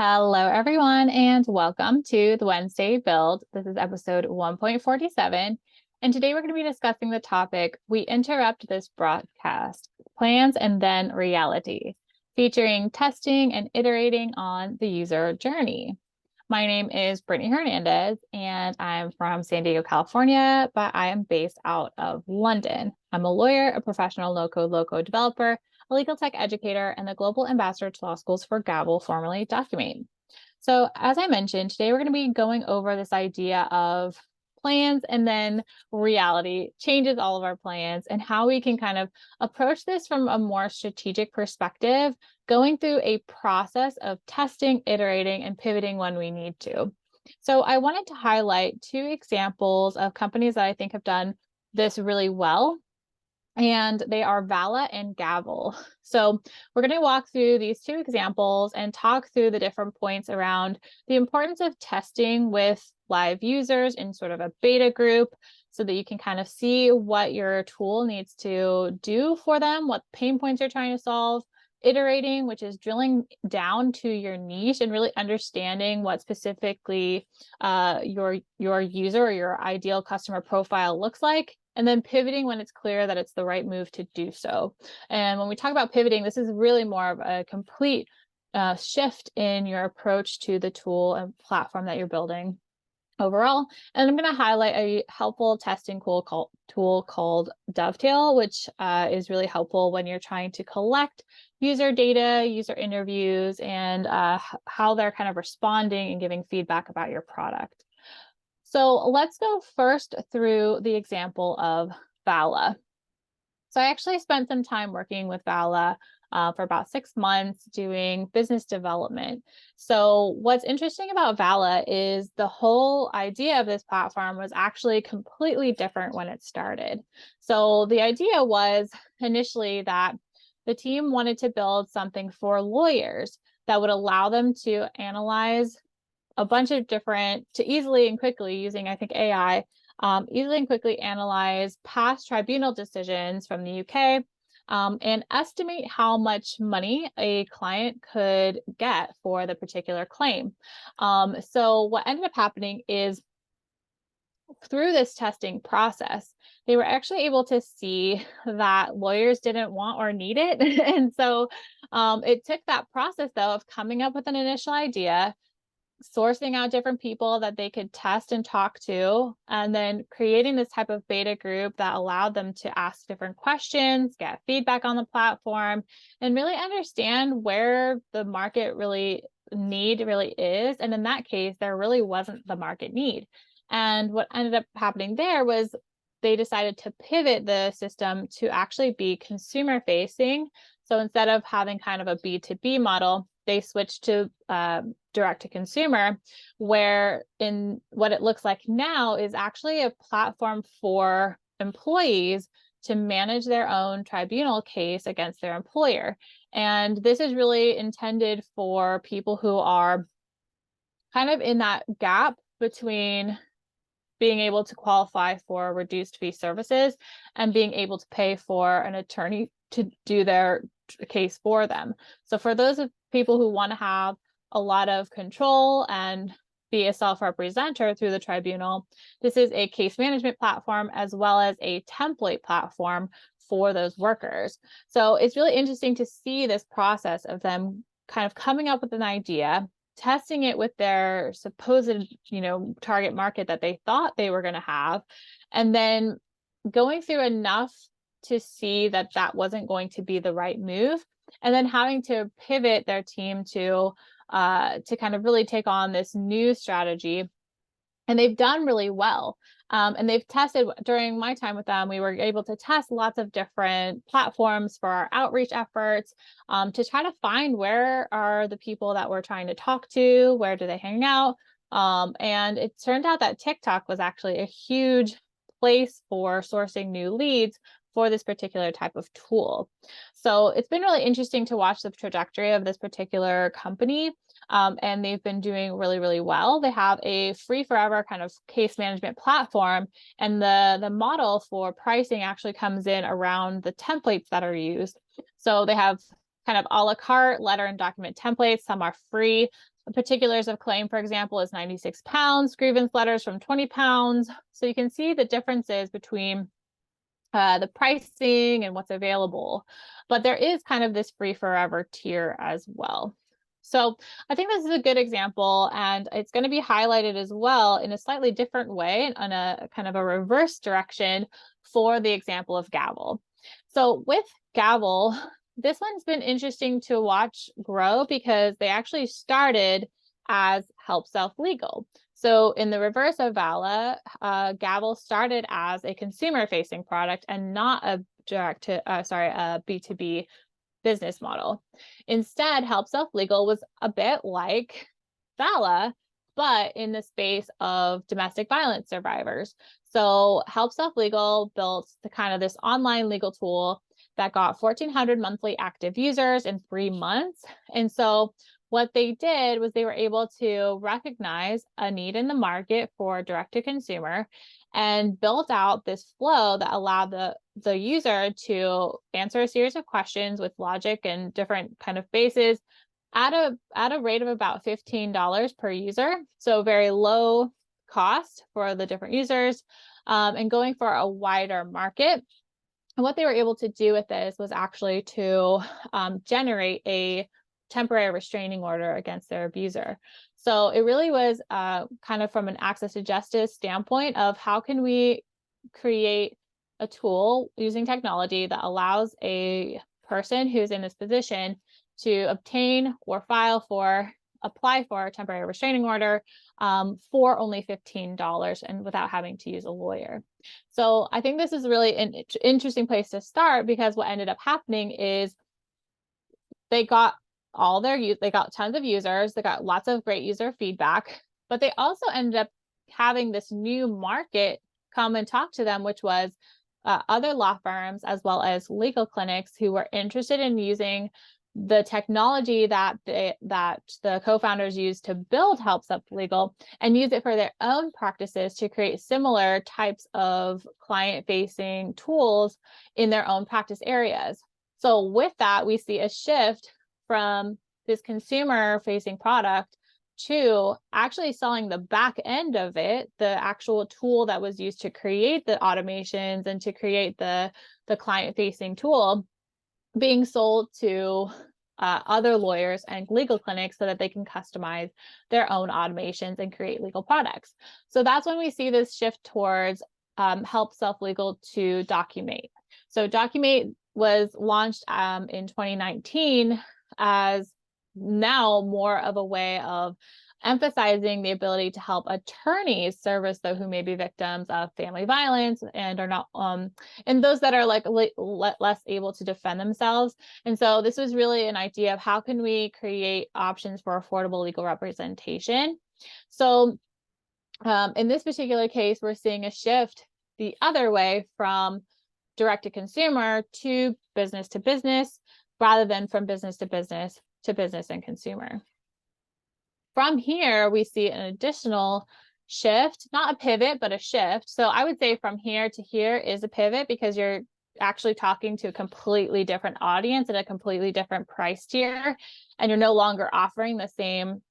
Hello, everyone, and welcome to the Wednesday Build. This is episode 1.47. And today we're going to be discussing the topic We Interrupt This Broadcast Plans and Then Reality, featuring testing and iterating on the user journey. My name is Brittany Hernandez, and I'm from San Diego, California, but I am based out of London. I'm a lawyer, a professional no-code, low-code developer, a legal tech educator, and the global ambassador to law schools for Gavel, formerly Documate. So as I mentioned, today we're going to be going over this idea of plans and then reality changes all of our plans and how we can kind of approach this from a more strategic perspective, going through a process of testing, iterating, and pivoting when we need to. So I wanted to highlight two examples of companies that I think have done this really well, and they are Vala and Gavel. So we're going to walk through these two examples and talk through the different points around the importance of testing with live users in sort of a beta group so that you can kind of see what your tool needs to do for them, what pain points you're trying to solve. Iterating, which is drilling down to your niche and really understanding what specifically your user or your ideal customer profile looks like, and then pivoting when it's clear that it's the right move to do so. And when we talk about pivoting, this is really more of a complete shift in your approach to the tool and platform that you're building overall. And I'm going to highlight a helpful testing tool called Dovetail, which is really helpful when you're trying to collect user data, user interviews, and how they're kind of responding and giving feedback about your product. So let's go first through the example of Vala. So I actually spent some time working with Vala for about 6 months doing business development. So what's interesting about Vala is the whole idea of this platform was actually completely different when it started. So the idea was initially that the team wanted to build something for lawyers that would allow them to analyze a bunch of to easily and quickly using, I think, AI, easily and quickly analyze past tribunal decisions from the UK and estimate how much money a client could get for the particular claim. So what ended up happening is through this testing process, they were actually able to see that lawyers didn't want or need it. And so it took that process, though, of coming up with an initial idea, sourcing out different people that they could test and talk to, and then creating this type of beta group that allowed them to ask different questions, get feedback on the platform, and really understand where the market need really is. And in that case, there really wasn't the market need. And what ended up happening there was they decided to pivot the system to actually be consumer facing. So instead of having kind of a B2B model, they switched to direct to consumer, where in what it looks like now is actually a platform for employees to manage their own tribunal case against their employer. And this is really intended for people who are kind of in that gap between being able to qualify for reduced fee services and being able to pay for an attorney to do their case for them. So for those of people who want to have a lot of control and be a self-representer through the tribunal, this is a case management platform as well as a template platform for those workers. So it's really interesting to see this process of them kind of coming up with an idea, testing it with their supposed, target market that they thought they were going to have, and then going through enough to see that that wasn't going to be the right move, and then having to pivot their team to kind of really take on this new strategy. And they've done really well. And they've tested, during my time with them, we were able to test lots of different platforms for our outreach efforts to try to find where are the people that we're trying to talk to, where do they hang out. And it turned out that TikTok was actually a huge place for sourcing new leads for this particular type of tool. So it's been really interesting to watch the trajectory of this particular company. And they've been doing really, really well. They have a free forever kind of case management platform, and the model for pricing actually comes in around the templates that are used. So they have kind of a la carte letter and document templates. Some are free, particulars of claim, for example, is 96 pounds, grievance letters from 20 pounds. So you can see the differences between the pricing and what's available, but there is kind of this free forever tier as well. So I think this is a good example, and it's going to be highlighted as well in a slightly different way and on a kind of a reverse direction for the example of Gavel. So with Gavel, this one's been interesting to watch grow because they actually started as Help Self Legal. So in the reverse of Vala, Gavel started as a consumer-facing product and not a a B2B business model. Instead, Help Self Legal was a bit like Vala, but in the space of domestic violence survivors. So Help Self Legal built the kind of this online legal tool that got 1,400 monthly active users in 3 months. And so what they did was they were able to recognize a need in the market for direct to consumer and built out this flow that allowed the user to answer a series of questions with logic and different kind of bases at a rate of about $15 per user. So very low cost for the different users, and going for a wider market. And what they were able to do with this was actually to generate a temporary restraining order against their abuser. So it really was kind of from an access to justice standpoint of how can we create a tool using technology that allows a person who's in this position to obtain or apply for a temporary restraining order for only $15 and without having to use a lawyer. So I think this is really an interesting place to start, because what ended up happening is they got they got tons of users, they got lots of great user feedback, but they also ended up having this new market come and talk to them, which was other law firms as well as legal clinics who were interested in using the technology that the co-founders used to build Help Self Legal and use it for their own practices to create similar types of client-facing tools in their own practice areas. So with that, we see a shift from this consumer-facing product to actually selling the back end of it, the actual tool that was used to create the automations and to create the client-facing tool, being sold to other lawyers and legal clinics so that they can customize their own automations and create legal products. So that's when we see this shift towards Help Self Legal to Documate. So Documate was launched in 2019 as now more of a way of emphasizing the ability to help attorneys service those who may be victims of family violence and are not and those that are like less able to defend themselves. And so this was really an idea of how can we create options for affordable legal representation. So in this particular case, we're seeing a shift the other way from direct to consumer to business rather than from business to business and consumer. From here, we see an additional shift, not a pivot, but a shift. So I would say from here to here is a pivot because you're actually talking to a completely different audience at a completely different price tier, and you're no longer offering the same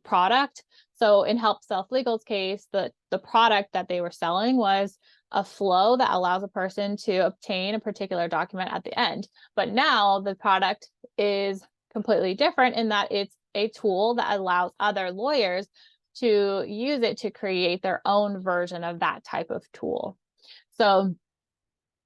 product. So in Help Self Legal's case, the product that they were selling was a flow that allows a person to obtain a particular document at the end. But now the product is completely different in that it's a tool that allows other lawyers to use it to create their own version of that type of tool. So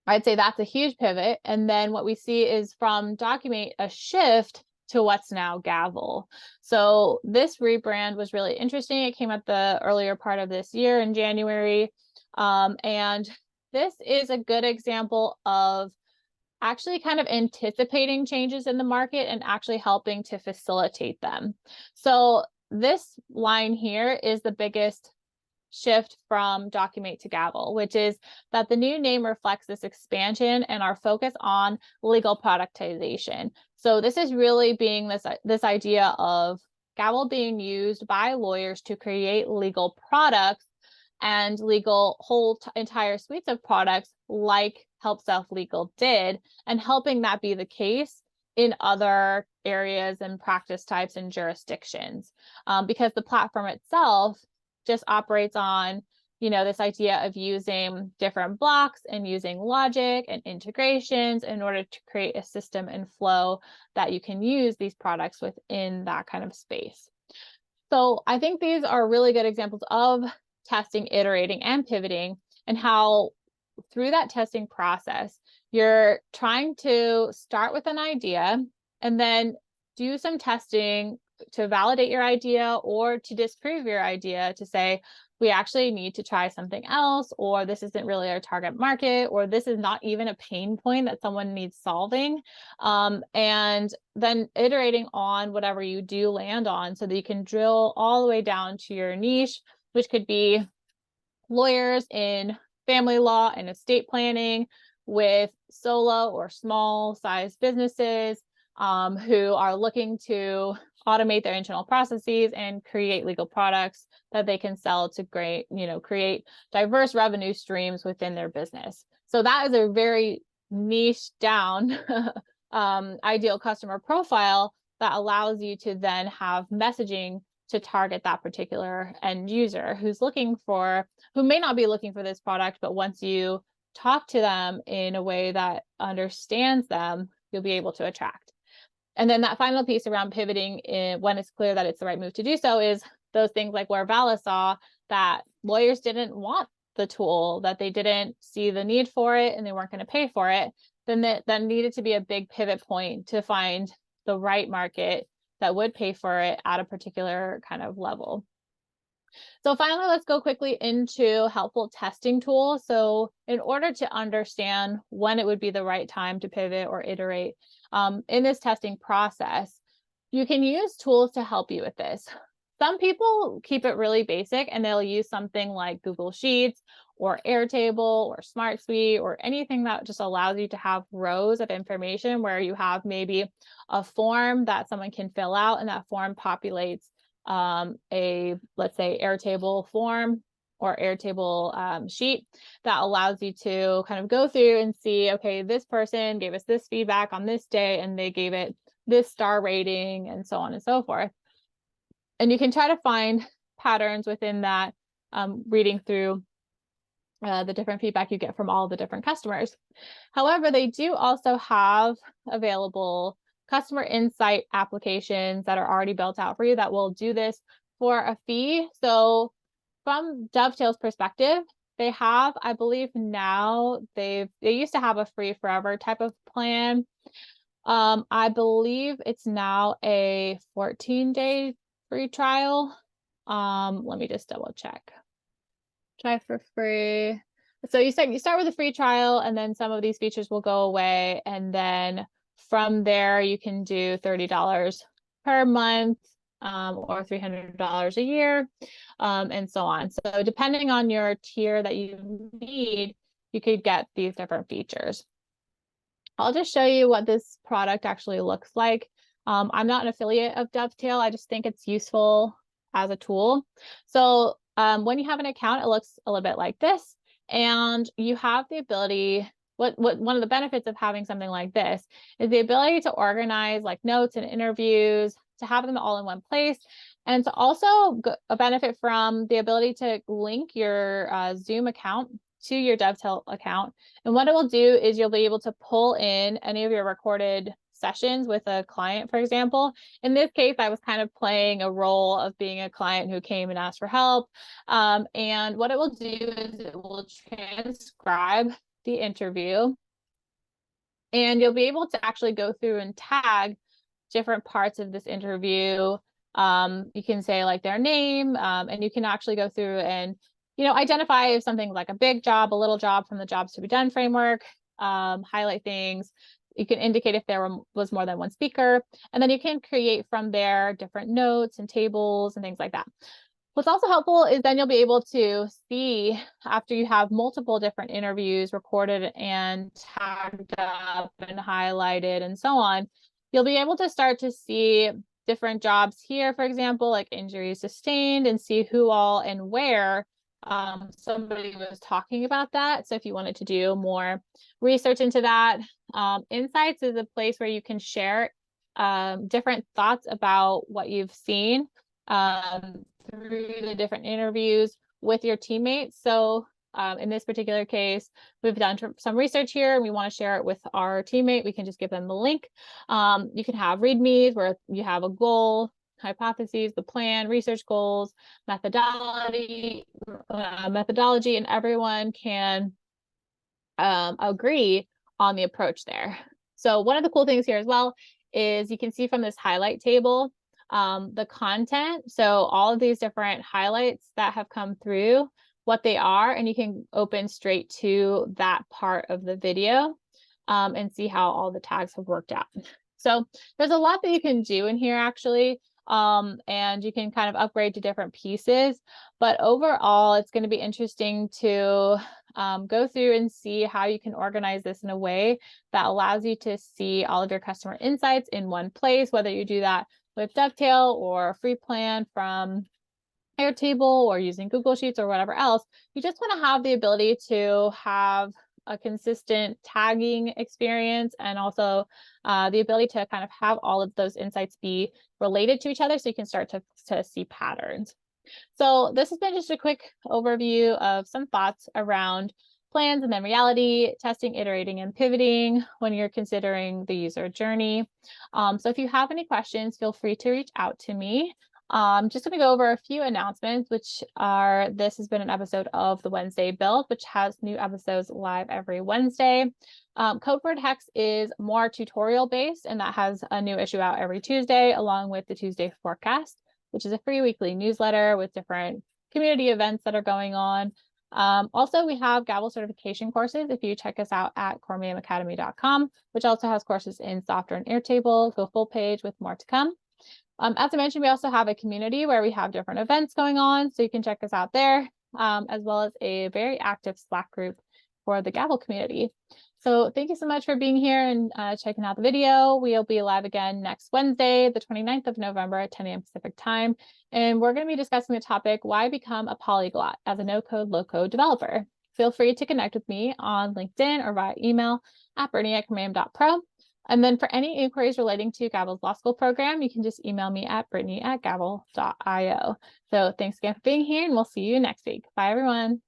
I'd say that's a huge pivot. And then what we see is from Documate a shift to what's now Gavel. So this rebrand was really interesting. It came at the earlier part of this year in January. And this is a good example of actually kind of anticipating changes in the market and actually helping to facilitate them. So this line here is the biggest shift from Documate to Gavel, which is that the new name reflects this expansion and our focus on legal productization. So this is really being this idea of Gavel being used by lawyers to create legal products and entire suites of products like Help Self Legal did, and helping that be the case in other areas and practice types and jurisdictions, because the platform itself just operates on, this idea of using different blocks and using logic and integrations in order to create a system and flow that you can use these products within that kind of space. So I think these are really good examples of testing, iterating, and pivoting, and how through that testing process, you're trying to start with an idea and then do some testing to validate your idea or to disprove your idea, to say, we actually need to try something else, or this isn't really our target market, or this is not even a pain point that someone needs solving. And then iterating on whatever you do land on so that you can drill all the way down to your niche, which could be lawyers in family law and estate planning with solo or small size businesses who are looking to automate their internal processes and create legal products that they can sell to create diverse revenue streams within their business. So that is a very niche down ideal customer profile that allows you to then have messaging to target that particular end user who may not be looking for this product, but once you talk to them in a way that understands them, you'll be able to attract. And then that final piece around pivoting when it's clear that it's the right move to do so is those things like where Vala saw that lawyers didn't want the tool, that they didn't see the need for it and they weren't going to pay for it, then that needed to be a big pivot point to find the right market that would pay for it at a particular kind of level. So finally, let's go quickly into helpful testing tools. So in order to understand when it would be the right time to pivot or iterate in this testing process, you can use tools to help you with this. Some people keep it really basic and they'll use something like Google Sheets or Airtable or SmartSuite or anything that just allows you to have rows of information where you have maybe a form that someone can fill out and that form populates let's say Airtable form or Airtable sheet that allows you to kind of go through and see, okay, this person gave us this feedback on this day and they gave it this star rating and so on and so forth. And you can try to find patterns within that, reading through the different feedback you get from all the different customers. However, they do also have available customer insight applications that are already built out for you that will do this for a fee. So from Dovetail's perspective, they have, I believe now, they used to have a free forever type of plan. I believe it's now a 14-day free trial. Let me just double check. Try for free. So you start with a free trial and then some of these features will go away. And then from there, you can do $30 per month or $300 a year and so on. So depending on your tier that you need, you could get these different features. I'll just show you what this product actually looks like. I'm not an affiliate of Dovetail. I just think it's useful as a tool. So when you have an account, it looks a little bit like this. And you have the ability, one of the benefits of having something like this is the ability to organize like notes and interviews, to have them all in one place, and to also benefit from the ability to link your Zoom account to your Dovetail account. And what it will do is you'll be able to pull in any of your recorded sessions with a client, for example. In this case, I was kind of playing a role of being a client who came and asked for help. And what it will do is it will transcribe the interview. And you'll be able to actually go through and tag different parts of this interview. You can say like their name, and you can actually go through and identify if something's like a big job, a little job from the jobs to be done framework, highlight things. You can indicate if there was more than one speaker, and then you can create from there different notes and tables and things like that. What's also helpful is then you'll be able to see, after you have multiple different interviews recorded and tagged up and highlighted and so on, you'll be able to start to see different jobs here, for example, like injuries sustained, and see who all and where somebody was talking about that. So if you wanted to do more research into that, Insights is a place where you can share different thoughts about what you've seen through the different interviews with your teammates. So in this particular case, we've done some research here and we want to share it with our teammate. We can just give them the link. You can have readmes where you have a goal, hypotheses, the plan, research goals, methodology, and everyone can agree on the approach there. So one of the cool things here as well is you can see from this highlight table the content. So all of these different highlights that have come through, what they are, and you can open straight to that part of the video and see how all the tags have worked out. So there's a lot that you can do in here actually. And you can kind of upgrade to different pieces, but overall it's going to be interesting to go through and see how you can organize this in a way that allows you to see all of your customer insights in one place, whether you do that with Dovetail or a free plan from Airtable or using Google Sheets or whatever else. You just want to have the ability to have a consistent tagging experience and also the ability to kind of have all of those insights be related to each other so you can start to see patterns. So this has been just a quick overview of some thoughts around plans and then reality, testing, iterating, and pivoting when you're considering the user journey. So if you have any questions, feel free to reach out to me. Just going to go over a few announcements, which are, this has been an episode of the Wednesday Build, which has new episodes live every Wednesday. Code Word Hex is more tutorial based, and that has a new issue out every Tuesday, along with the Tuesday Forecast, which is a free weekly newsletter with different community events that are going on. Also, we have Gavel certification courses. If you check us out at chromiumacademy.com, which also has courses in software and Airtable, go full page with more to come. As I mentioned, we also have a community where we have different events going on, so you can check us out there, as well as a very active Slack group for the Gavel community. So thank you so much for being here and checking out the video. We'll be live again next Wednesday, the 29th of November at 10 a.m. Pacific time. And we're going to be discussing the topic, why become a polyglot as a no-code, low-code developer. Feel free to connect with me on LinkedIn or via email at brittany@chromium.pro. And then for any inquiries relating to Gavel's law school program, you can just email me at brittany@gavel.io. So thanks again for being here, and we'll see you next week. Bye, everyone.